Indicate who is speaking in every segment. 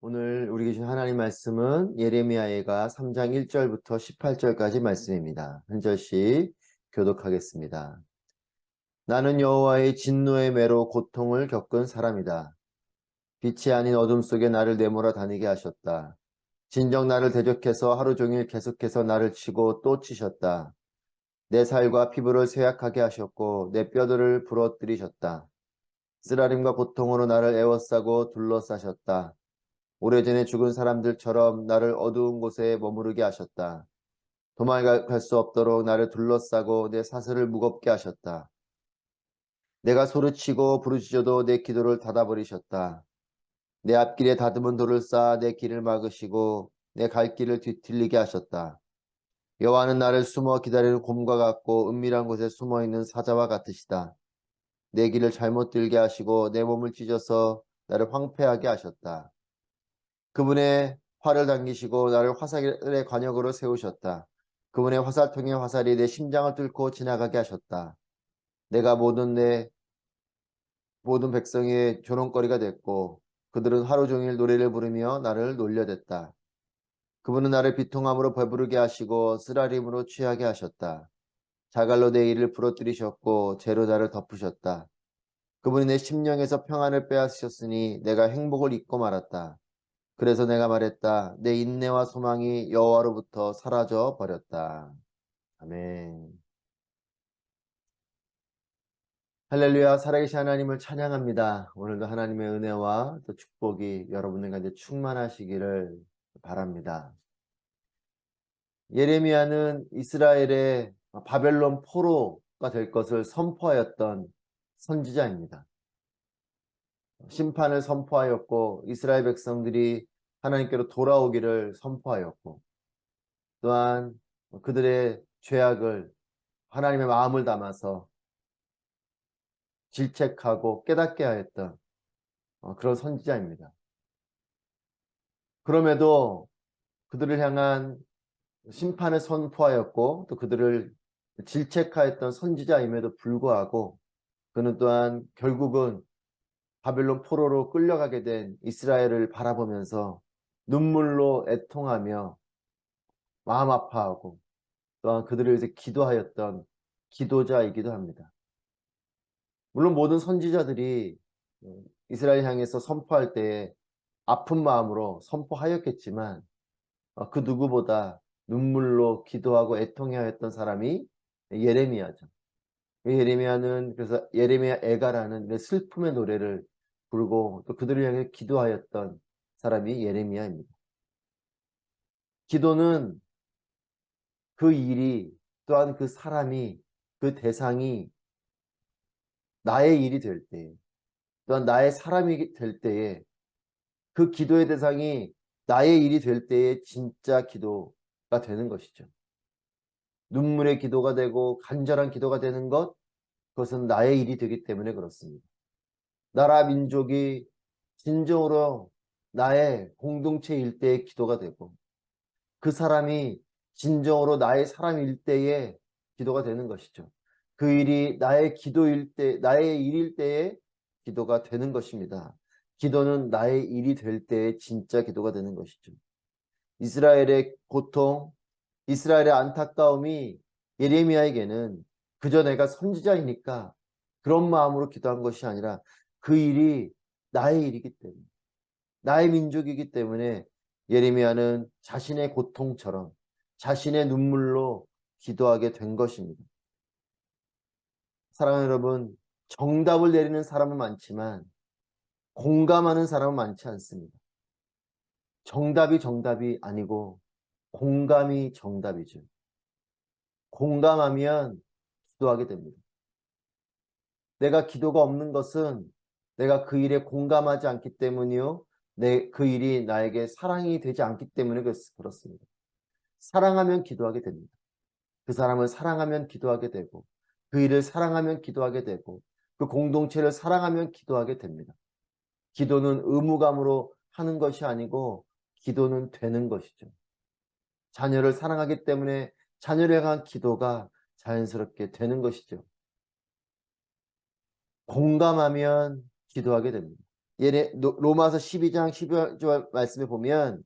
Speaker 1: 오늘 우리 계신 하나님 말씀은 예레미야가 3장 1절부터 18절까지 말씀입니다. 한 절씩 교독하겠습니다. 나는 여호와의 진노의 매로 고통을 겪은 사람이다. 빛이 아닌 어둠 속에 나를 내몰아 다니게 하셨다. 진정 나를 대적해서 하루 종일 계속해서 나를 치고 또 치셨다. 내 살과 피부를 쇠약하게 하셨고 내 뼈들을 부러뜨리셨다. 쓰라림과 고통으로 나를 에워싸고 둘러싸셨다. 오래전에 죽은 사람들처럼 나를 어두운 곳에 머무르게 하셨다. 도망갈 수 없도록 나를 둘러싸고 내 사슬을 무겁게 하셨다. 내가 소리치고 부르짖어도 내 기도를 닫아버리셨다. 내 앞길에 다듬은 돌을 쌓아 내 길을 막으시고 내 갈 길을 뒤틀리게 하셨다. 여호와는 나를 숨어 기다리는 곰과 같고 은밀한 곳에 숨어있는 사자와 같으시다. 내 길을 잘못 들게 하시고 내 몸을 찢어서 나를 황폐하게 하셨다. 그분의 활을 당기시고 나를 화살의 관역으로 세우셨다. 그분의 화살통의 화살이 내 심장을 뚫고 지나가게 하셨다. 내가 모든 백성의 조롱거리가 됐고 그들은 하루 종일 노래를 부르며 나를 놀려댔다. 그분은 나를 비통함으로 배부르게 하시고 쓰라림으로 취하게 하셨다. 자갈로 내 이를 부러뜨리셨고 재로 나를 덮으셨다. 그분이 내 심령에서 평안을 빼앗으셨으니 내가 행복을 잊고 말았다. 그래서 내가 말했다. 내 인내와 소망이 여호와로부터 사라져 버렸다. 아멘. 할렐루야. 살아계신 하나님을 찬양합니다. 오늘도 하나님의 은혜와 또 축복이 여러분들 가운데 충만하시기를 바랍니다. 예레미야는 이스라엘의 바벨론 포로가 될 것을 선포하였던 선지자입니다. 심판을 선포하였고 이스라엘 백성들이 하나님께로 돌아오기를 선포하였고 또한 그들의 죄악을 하나님의 마음을 담아서 질책하고 깨닫게 하였던 그런 선지자입니다. 그럼에도 그들을 향한 심판을 선포하였고 또 그들을 질책하였던 선지자임에도 불구하고 그는 또한 결국은 바벨론 포로로 끌려가게 된 이스라엘을 바라보면서 눈물로 애통하며 마음 아파하고 또한 그들을 위해서 기도하였던 기도자이기도 합니다. 물론 모든 선지자들이 이스라엘 향해서 선포할 때에 아픈 마음으로 선포하였겠지만 그 누구보다 눈물로 기도하고 애통해하였던 사람이 예레미야죠. 예레미야는 그래서 예레미야 애가라는 슬픔의 노래를 부르고 또 그들을 향해 기도하였던 사람이 예레미야입니다. 기도는 그 일이 또한 그 사람이 그 대상이 나의 일이 될 때, 또한 나의 사람이 될 때에 그 기도의 대상이 나의 일이 될 때에 진짜 기도가 되는 것이죠. 눈물의 기도가 되고 간절한 기도가 되는 것, 그것은 나의 일이 되기 때문에 그렇습니다. 나라 민족이 진정으로 나의 공동체 일대의 기도가 되고 그 사람이 진정으로 나의 사람일 때에 기도가 되는 것이죠. 그 일이 나의 기도일 때, 나의 일일 때에 기도가 되는 것입니다. 기도는 나의 일이 될 때에 진짜 기도가 되는 것이죠. 이스라엘의 고통, 이스라엘의 안타까움이 예레미야에게는 그저 내가 선지자이니까 그런 마음으로 기도한 것이 아니라 그 일이 나의 일이기 때문에 나의 민족이기 때문에 예레미야는 자신의 고통처럼 자신의 눈물로 기도하게 된 것입니다. 사랑하는 여러분, 정답을 내리는 사람은 많지만 공감하는 사람은 많지 않습니다. 정답이 정답이 아니고 공감이 정답이죠. 공감하면 기도하게 됩니다. 내가 기도가 없는 것은 내가 그 일에 공감하지 않기 때문이요. 그 일이 나에게 사랑이 되지 않기 때문에 그렇습니다. 사랑하면 기도하게 됩니다. 그 사람을 사랑하면 기도하게 되고 그 일을 사랑하면 기도하게 되고 그 공동체를 사랑하면 기도하게 됩니다. 기도는 의무감으로 하는 것이 아니고 기도는 되는 것이죠. 자녀를 사랑하기 때문에 자녀를 향한 기도가 자연스럽게 되는 것이죠. 공감하면 기도하게 됩니다. 로마서 12장 12절 말씀에 보면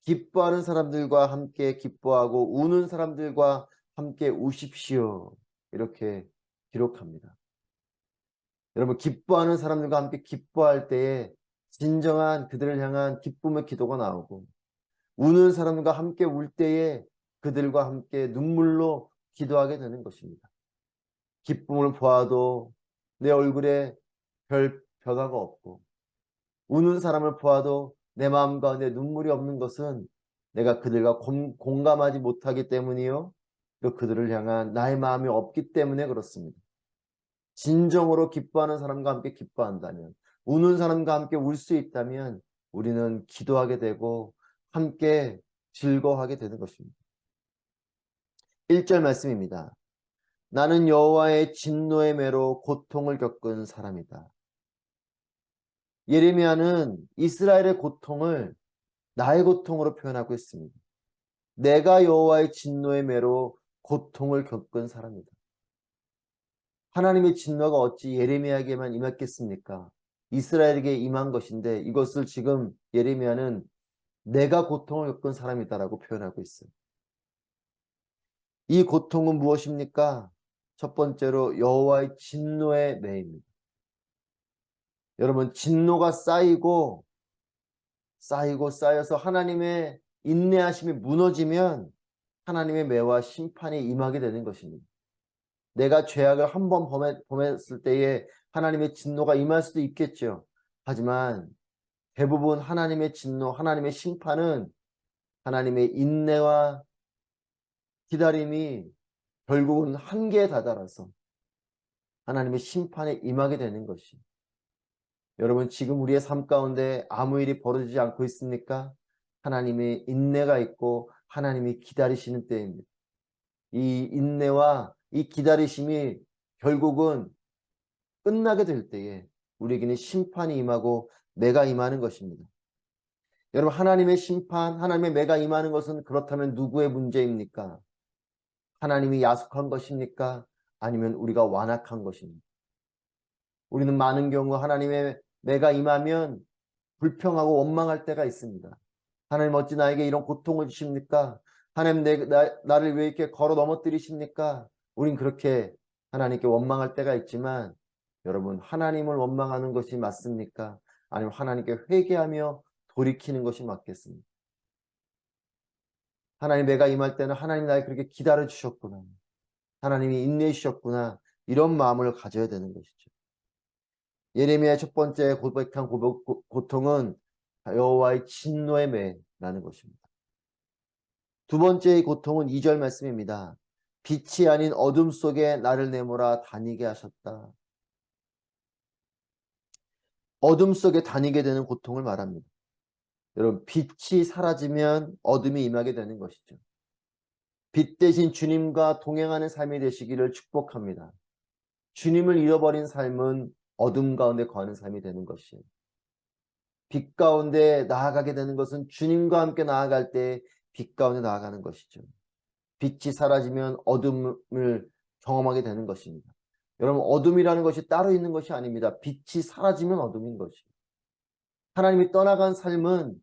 Speaker 1: 기뻐하는 사람들과 함께 기뻐하고 우는 사람들과 함께 우십시오. 이렇게 기록합니다. 여러분, 기뻐하는 사람들과 함께 기뻐할 때에 진정한 그들을 향한 기쁨의 기도가 나오고, 우는 사람들과 함께 울 때에 그들과 함께 눈물로 기도하게 되는 것입니다. 기쁨을 보아도 내 얼굴에 별 변화가 없고, 우는 사람을 보아도 내 마음 가운데 눈물이 없는 것은 내가 그들과 공감하지 못하기 때문이요, 또 그들을 향한 나의 마음이 없기 때문에 그렇습니다. 진정으로 기뻐하는 사람과 함께 기뻐한다면, 우는 사람과 함께 울 수 있다면 우리는 기도하게 되고 함께 즐거워하게 되는 것입니다. 1절 말씀입니다. 나는 여호와의 진노의 매로 고통을 겪은 사람이다. 예레미야는 이스라엘의 고통을 나의 고통으로 표현하고 있습니다. 내가 여호와의 진노의 매로 고통을 겪은 사람이다. 하나님의 진노가 어찌 예레미야에게만 임했겠습니까? 이스라엘에게 임한 것인데 이것을 지금 예레미야는 내가 고통을 겪은 사람이다라고 표현하고 있어요. 이 고통은 무엇입니까? 첫 번째로 여호와의 진노의 매입니다. 여러분, 진노가 쌓여서 하나님의 인내하심이 무너지면 하나님의 매와 심판이 임하게 되는 것입니다. 내가 죄악을 한 번 범했을 때에 하나님의 진노가 임할 수도 있겠죠. 하지만 대부분 하나님의 진노, 하나님의 심판은 하나님의 인내와 기다림이 결국은 한계에 다다라서 하나님의 심판에 임하게 되는 것이. 여러분, 지금 우리의 삶 가운데 아무 일이 벌어지지 않고 있습니까? 하나님의 인내가 있고 하나님이 기다리시는 때입니다. 이 인내와 이 기다리심이 결국은 끝나게 될 때에 우리에게는 심판이 임하고 매가 임하는 것입니다. 여러분, 하나님의 심판, 하나님의 매가 임하는 것은 그렇다면 누구의 문제입니까? 하나님이 야속한 것입니까? 아니면 우리가 완악한 것입니까? 우리는 많은 경우 하나님의 매가 임하면 불평하고 원망할 때가 있습니다. 하나님 어찌 나에게 이런 고통을 주십니까? 하나님 나를 왜 이렇게 걸어 넘어뜨리십니까? 우린 그렇게 하나님께 원망할 때가 있지만 여러분, 하나님을 원망하는 것이 맞습니까? 아니면 하나님께 회개하며 돌이키는 것이 맞겠습니까? 하나님 내가 임할 때는 하나님 나를 그렇게 기다려 주셨구나. 하나님이 인내해 주셨구나. 이런 마음을 가져야 되는 것이죠. 예레미야의 첫 번째 고백한 고통은 여호와의 진노의 매라는 것입니다. 두 번째의 고통은 2절 말씀입니다. 빛이 아닌 어둠 속에 나를 내몰아 다니게 하셨다. 어둠 속에 다니게 되는 고통을 말합니다. 여러분, 빛이 사라지면 어둠이 임하게 되는 것이죠. 빛 대신 주님과 동행하는 삶이 되시기를 축복합니다. 주님을 잃어버린 삶은 어둠 가운데 거하는 삶이 되는 것이에요. 빛 가운데 나아가게 되는 것은 주님과 함께 나아갈 때 빛 가운데 나아가는 것이죠. 빛이 사라지면 어둠을 경험하게 되는 것입니다. 여러분, 어둠이라는 것이 따로 있는 것이 아닙니다. 빛이 사라지면 어둠인 것입니다. 하나님이 떠나간 삶은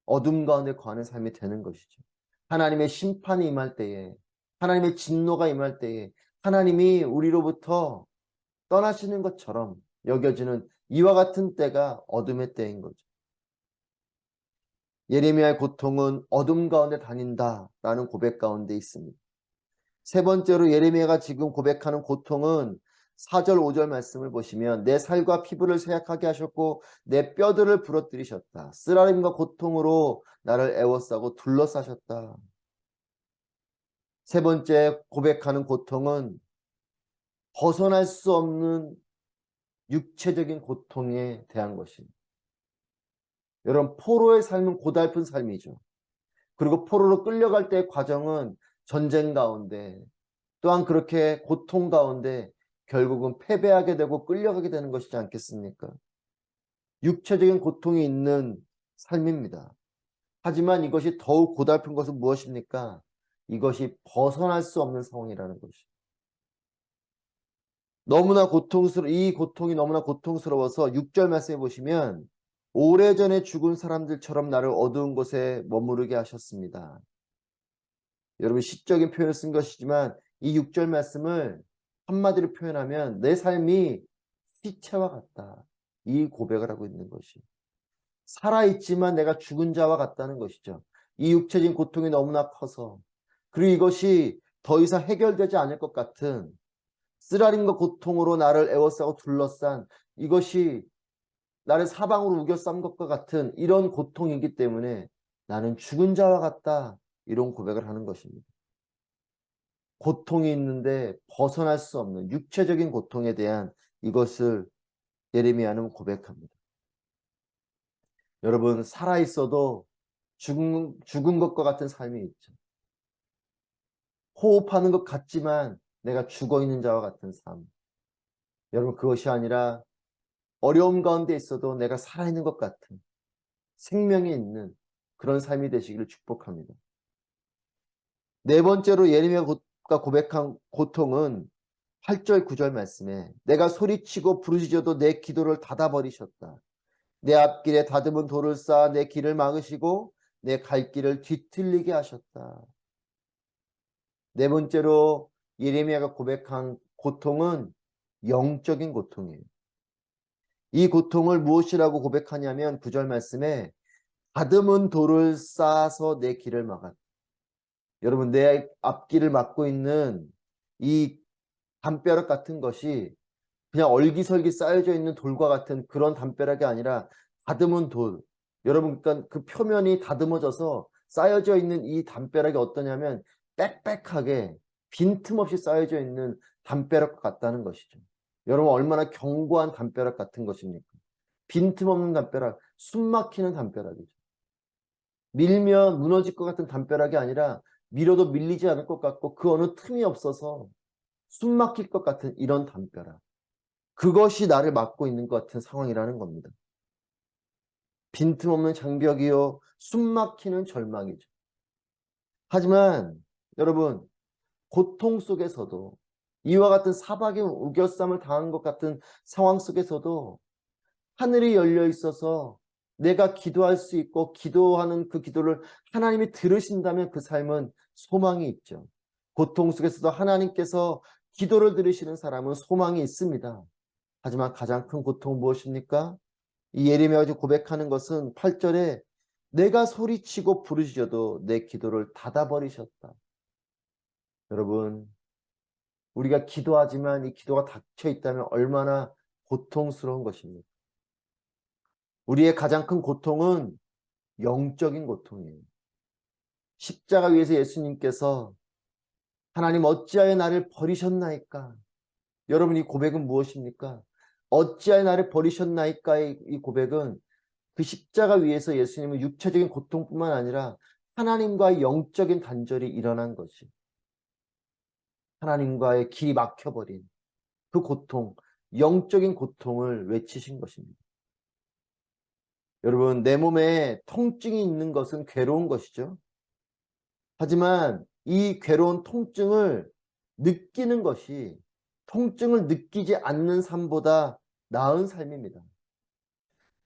Speaker 1: 어둠 가운데 거하는 삶이 되는 것이죠. 하나님의 심판이 임할 때에, 하나님의 진노가 임할 때에 하나님이 우리로부터 떠나시는 것처럼 여겨지는 이와 같은 때가 어둠의 때인 거죠. 예레미야의 고통은 어둠 가운데 다닌다라는 고백 가운데 있습니다. 세 번째로 예레미야가 지금 고백하는 고통은 4절 5절 말씀을 보시면 내 살과 피부를 쇠약하게 하셨고 내 뼈들을 부러뜨리셨다. 쓰라림과 고통으로 나를 애워싸고 둘러싸셨다. 세 번째 고백하는 고통은 벗어날 수 없는 육체적인 고통에 대한 것입니다. 여러분, 포로의 삶은 고달픈 삶이죠. 그리고 포로로 끌려갈 때의 과정은 전쟁 가운데 또한 그렇게 고통 가운데 결국은 패배하게 되고 끌려가게 되는 것이지 않겠습니까? 육체적인 고통이 있는 삶입니다. 하지만 이것이 더욱 고달픈 것은 무엇입니까? 이것이 벗어날 수 없는 상황이라는 것이죠. 이 고통이 너무나 고통스러워서 6절 말씀해 보시면 오래전에 죽은 사람들처럼 나를 어두운 곳에 머무르게 하셨습니다. 여러분 시적인 표현을 쓴 것이지만 이 6절 말씀을 한마디로 표현하면 내 삶이 시체와 같다. 이 고백을 하고 있는 것이. 살아있지만 내가 죽은 자와 같다는 것이죠. 이 육체적인 고통이 너무나 커서 그리고 이것이 더 이상 해결되지 않을 것 같은 쓰라림과 고통으로 나를 에워싸고 둘러싼 이것이 나를 사방으로 우겨싼 것과 같은 이런 고통이기 때문에 나는 죽은 자와 같다. 이런 고백을 하는 것입니다. 고통이 있는데 벗어날 수 없는 육체적인 고통에 대한 이것을 예레미야는 고백합니다. 여러분 살아있어도 죽은 것과 같은 삶이 있죠. 호흡하는 것 같지만 내가 죽어있는 자와 같은 삶. 여러분 그것이 아니라 어려움 가운데 있어도 내가 살아있는 것 같은 생명이 있는 그런 삶이 되시기를 축복합니다. 네 번째로 예레미야가 고백한 고통은 8절 9절 말씀에 내가 소리치고 부르짖어도 내 기도를 닫아버리셨다. 내 앞길에 다듬은 돌을 쌓아 내 길을 막으시고 내 갈 길을 뒤틀리게 하셨다. 네 번째로 예레미야가 고백한 고통은 영적인 고통이에요. 이 고통을 무엇이라고 고백하냐면 9절 말씀에 다듬은 돌을 쌓아서 내 길을 막았다. 여러분 내 앞길을 막고 있는 이 담벼락 같은 것이 그냥 얼기설기 쌓여져 있는 돌과 같은 그런 담벼락이 아니라 다듬은 돌. 여러분 그러니까 그 표면이 다듬어져서 쌓여져 있는 이 담벼락이 어떠냐면 빽빽하게 빈틈없이 쌓여져 있는 담벼락 같다는 것이죠. 여러분 얼마나 견고한 담벼락 같은 것입니까? 빈틈없는 담벼락, 숨막히는 담벼락이죠. 밀면 무너질 것 같은 담벼락이 아니라 밀어도 밀리지 않을 것 같고 그 어느 틈이 없어서 숨 막힐 것 같은 이런 담벼락. 그것이 나를 막고 있는 것 같은 상황이라는 겁니다. 빈틈없는 장벽이요 숨 막히는 절망이죠. 하지만 여러분 고통 속에서도 이와 같은 사박의 우겨쌈을 당한 것 같은 상황 속에서도 하늘이 열려 있어서 내가 기도할 수 있고 기도하는 그 기도를 하나님이 들으신다면 그 삶은 소망이 있죠. 고통 속에서도 하나님께서 기도를 들으시는 사람은 소망이 있습니다. 하지만 가장 큰 고통은 무엇입니까? 이 예레미야가 고백하는 것은 8절에 내가 소리치고 부르짖어도 내 기도를 닫아버리셨다. 여러분 우리가 기도하지만 이 기도가 닫혀 있다면 얼마나 고통스러운 것입니까? 우리의 가장 큰 고통은 영적인 고통이에요. 십자가 위에서 예수님께서 하나님 어찌하여 나를 버리셨나이까? 여러분 이 고백은 무엇입니까? 어찌하여 나를 버리셨나이까의 이 고백은 그 십자가 위에서 예수님은 육체적인 고통뿐만 아니라 하나님과의 영적인 단절이 일어난 것이 하나님과의 길이 막혀버린 그 고통, 영적인 고통을 외치신 것입니다. 여러분 내 몸에 통증이 있는 것은 괴로운 것이죠. 하지만 이 괴로운 통증을 느끼는 것이 통증을 느끼지 않는 삶보다 나은 삶입니다.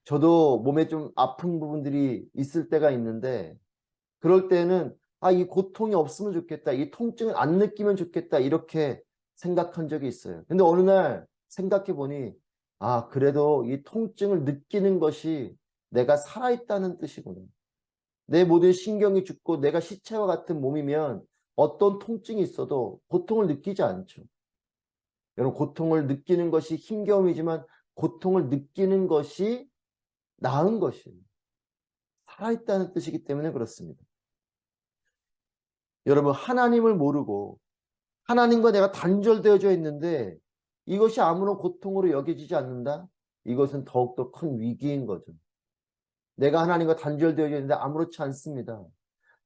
Speaker 1: 저도 몸에 좀 아픈 부분들이 있을 때가 있는데 그럴 때는 이 고통이 없으면 좋겠다. 이 통증을 안 느끼면 좋겠다. 이렇게 생각한 적이 있어요. 근데 어느 날 생각해 보니 그래도 이 통증을 느끼는 것이 내가 살아있다는 뜻이구나. 내 모든 신경이 죽고 내가 시체와 같은 몸이면 어떤 통증이 있어도 고통을 느끼지 않죠. 여러분 고통을 느끼는 것이 힘겨움이지만 고통을 느끼는 것이 나은 것이에요. 살아있다는 뜻이기 때문에 그렇습니다. 여러분 하나님을 모르고 하나님과 내가 단절되어져 있는데 이것이 아무런 고통으로 여겨지지 않는다? 이것은 더욱더 큰 위기인 거죠. 내가 하나님과 단절되어져 있는데 아무렇지 않습니다.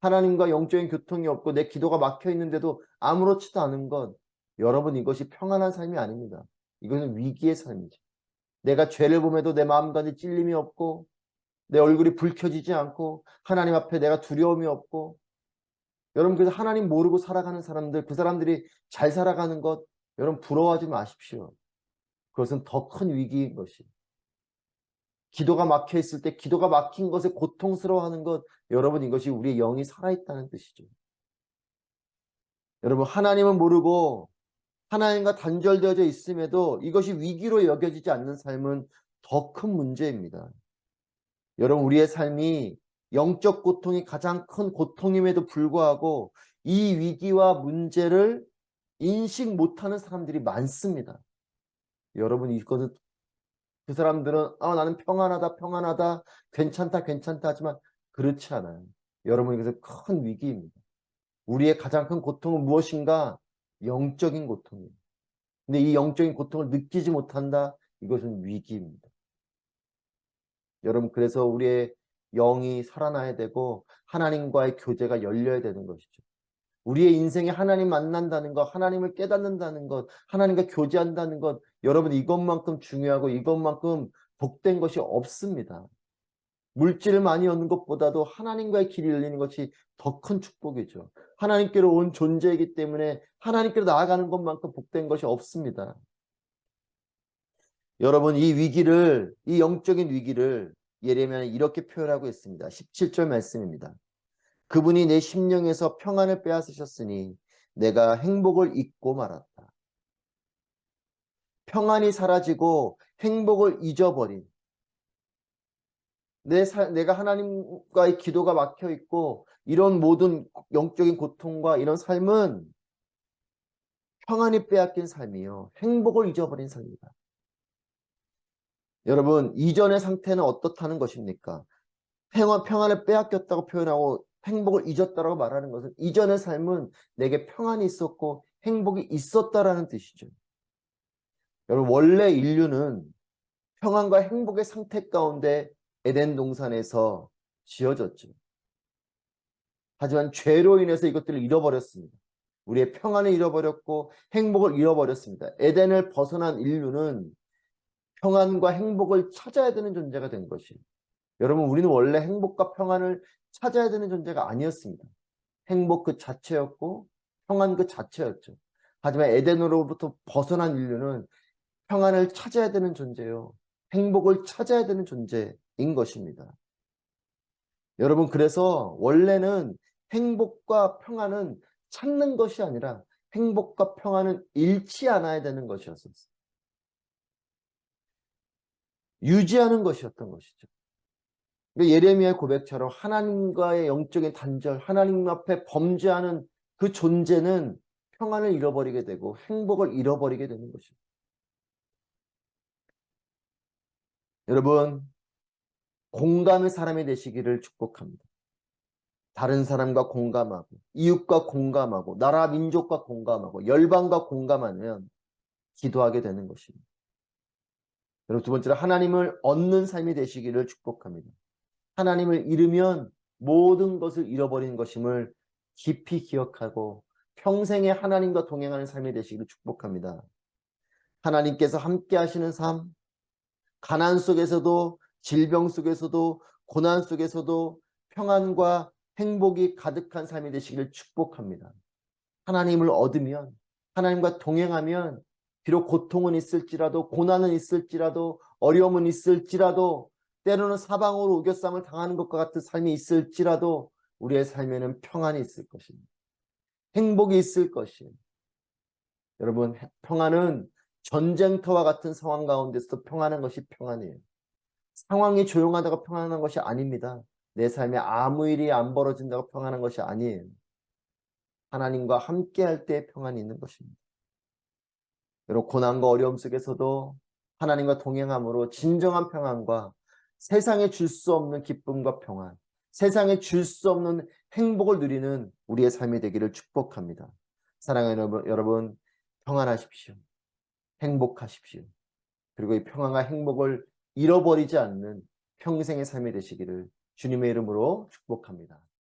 Speaker 1: 하나님과 영적인 교통이 없고 내 기도가 막혀 있는데도 아무렇지도 않은 것, 여러분 이것이 평안한 삶이 아닙니다. 이것은 위기의 삶이죠. 내가 죄를 범해도 내 마음 가운데 찔림이 없고 내 얼굴이 붉혀지지 않고 하나님 앞에 내가 두려움이 없고 여러분 그래서 하나님 모르고 살아가는 사람들 그 사람들이 잘 살아가는 것 여러분 부러워하지 마십시오. 그것은 더 큰 위기인 것이. 기도가 막혀 있을 때 기도가 막힌 것에 고통스러워하는 것, 여러분 이것이 우리의 영이 살아있다는 뜻이죠. 여러분 하나님은 모르고 하나님과 단절되어져 있음에도 이것이 위기로 여겨지지 않는 삶은 더 큰 문제입니다. 여러분 우리의 삶이 영적 고통이 가장 큰 고통임에도 불구하고 이 위기와 문제를 인식 못하는 사람들이 많습니다. 여러분 이것은 그 사람들은 나는 평안하다 평안하다 괜찮다 괜찮다 하지만 그렇지 않아요. 여러분 이것은 큰 위기입니다. 우리의 가장 큰 고통은 무엇인가? 영적인 고통이에요. 근데 이 영적인 고통을 느끼지 못한다? 이것은 위기입니다. 여러분 그래서 우리의 영이 살아나야 되고 하나님과의 교제가 열려야 되는 것이죠. 우리의 인생에 하나님 만난다는 것, 하나님을 깨닫는다는 것, 하나님과 교제한다는 것, 여러분 이것만큼 중요하고 이것만큼 복된 것이 없습니다. 물질을 많이 얻는 것보다도 하나님과의 길이 열리는 것이 더 큰 축복이죠. 하나님께로 온 존재이기 때문에 하나님께로 나아가는 것만큼 복된 것이 없습니다. 여러분 이 위기를, 이 영적인 위기를 예레미야는 이렇게 표현하고 있습니다. 17절 말씀입니다. 그분이 내 심령에서 평안을 빼앗으셨으니 내가 행복을 잊고 말았다. 평안이 사라지고 행복을 잊어버린, 내가 하나님과의 기도가 막혀 있고 이런 모든 영적인 고통과 이런 삶은 평안이 빼앗긴 삶이요. 행복을 잊어버린 삶이다. 여러분 이전의 상태는 어떻다는 것입니까? 평안을 빼앗겼다고 표현하고 행복을 잊었다고 말하는 것은 이전의 삶은 내게 평안이 있었고 행복이 있었다라는 뜻이죠. 여러분 원래 인류는 평안과 행복의 상태 가운데 에덴 동산에서 지어졌죠. 하지만 죄로 인해서 이것들을 잃어버렸습니다. 우리의 평안을 잃어버렸고 행복을 잃어버렸습니다. 에덴을 벗어난 인류는 평안과 행복을 찾아야 되는 존재가 된 것이에요. 여러분 우리는 원래 행복과 평안을 찾아야 되는 존재가 아니었습니다. 행복 그 자체였고 평안 그 자체였죠. 하지만 에덴으로부터 벗어난 인류는 평안을 찾아야 되는 존재요. 행복을 찾아야 되는 존재인 것입니다. 여러분 그래서 원래는 행복과 평안은 찾는 것이 아니라 행복과 평안은 잃지 않아야 되는 것이었어요. 유지하는 것이었던 것이죠. 예레미야의 고백처럼 하나님과의 영적인 단절, 하나님 앞에 범죄하는 그 존재는 평안을 잃어버리게 되고 행복을 잃어버리게 되는 것입니다. 여러분 공감의 사람이 되시기를 축복합니다. 다른 사람과 공감하고 이웃과 공감하고 나라 민족과 공감하고 열방과 공감하면 기도하게 되는 것입니다. 여러분 두 번째로 하나님을 얻는 삶이 되시기를 축복합니다. 하나님을 잃으면 모든 것을 잃어버린 것임을 깊이 기억하고 평생에 하나님과 동행하는 삶이 되시기를 축복합니다. 하나님께서 함께 하시는 삶, 가난 속에서도 질병 속에서도 고난 속에서도 평안과 행복이 가득한 삶이 되시기를 축복합니다. 하나님을 얻으면 하나님과 동행하면 비록 고통은 있을지라도 고난은 있을지라도 어려움은 있을지라도 때로는 사방으로 우겨쌈을 당하는 것과 같은 삶이 있을지라도 우리의 삶에는 평안이 있을 것입니다. 행복이 있을 것이에요. 여러분 평안은 전쟁터와 같은 상황 가운데서도 평안한 것이 평안이에요. 상황이 조용하다고 평안한 것이 아닙니다. 내 삶에 아무 일이 안 벌어진다고 평안한 것이 아니에요. 하나님과 함께 할 때 평안이 있는 것입니다. 여러분 고난과 어려움 속에서도 하나님과 동행함으로 진정한 평안과 세상에 줄 수 없는 기쁨과 평안, 세상에 줄 수 없는 행복을 누리는 우리의 삶이 되기를 축복합니다. 사랑하는 여러분 평안하십시오. 행복하십시오. 그리고 이 평안과 행복을 잃어버리지 않는 평생의 삶이 되시기를 주님의 이름으로 축복합니다.